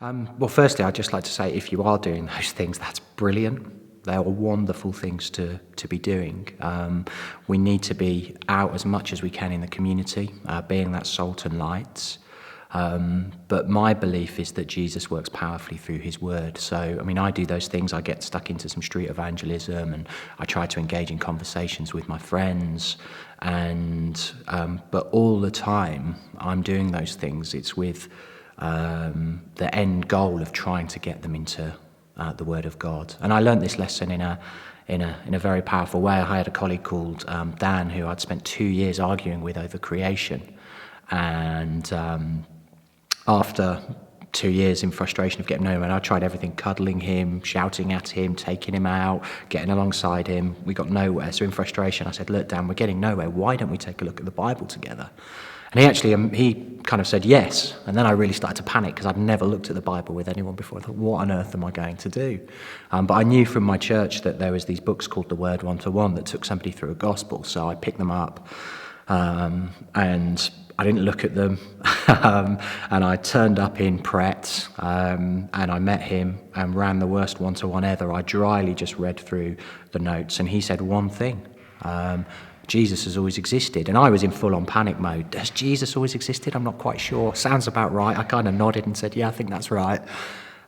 Well, firstly, I'd just like to say if you are doing those things, that's brilliant. They are wonderful things to be doing. We need to be out as much as we can in the community, being that salt and light. But my belief is that Jesus works powerfully through his word. So, I mean, I do those things. I get stuck into some street evangelism and I try to engage in conversations with my friends. But all the time I'm doing those things, it's with the end goal of trying to get them into the Word of God. And I learned this lesson in a very powerful way. I had a colleague called Dan who I'd spent 2 years arguing with over creation. And after 2 years in frustration of getting nowhere, and I tried everything, cuddling him, shouting at him, taking him out, getting alongside him. We got nowhere. So in frustration, I said, look, Dan, we're getting nowhere. Why don't we take a look at the Bible together? And he kind of said yes. And then I really started to panic because I'd never looked at the Bible with anyone before. I thought, what on earth am I going to do? But I knew from my church that there was these books called The Word 1-to-1 that took somebody through a gospel. So I picked them up and I didn't look at them. And I turned up in Pret and I met him and ran the worst 1-to-1 ever. I dryly just read through the notes and he said one thing. Jesus has always existed. And I was in full-on panic mode. Has Jesus always existed? I'm not quite sure. Sounds about right. I kind of nodded and said, yeah, I think that's right.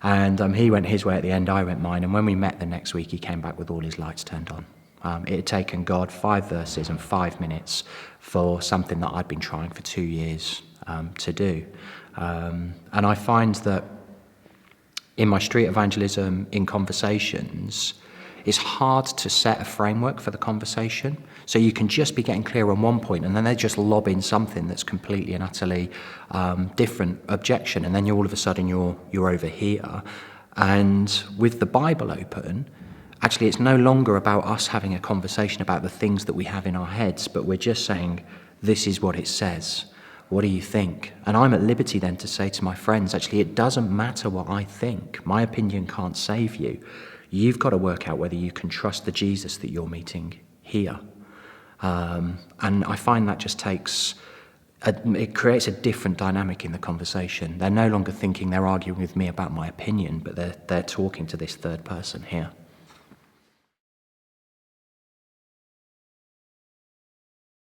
And he went his way at the end, I went mine. And when we met the next week, he came back with all his lights turned on. It had taken God 5 verses and 5 minutes for something that I'd been trying for 2 years to do. And I find that in my street evangelism, in conversations, it's hard to set a framework for the conversation. So you can just be getting clear on one point and then they just lob in something that's completely and utterly different objection. And then all of a sudden you're over here. And with the Bible open, actually it's no longer about us having a conversation about the things that we have in our heads, but we're just saying, this is what it says. What do you think? And I'm at liberty then to say to my friends, actually, it doesn't matter what I think. My opinion can't save you. You've got to work out whether you can trust the Jesus that you're meeting here. And I find that just it creates a different dynamic in the conversation. They're no longer thinking they're arguing with me about my opinion, but they're talking to this third person here.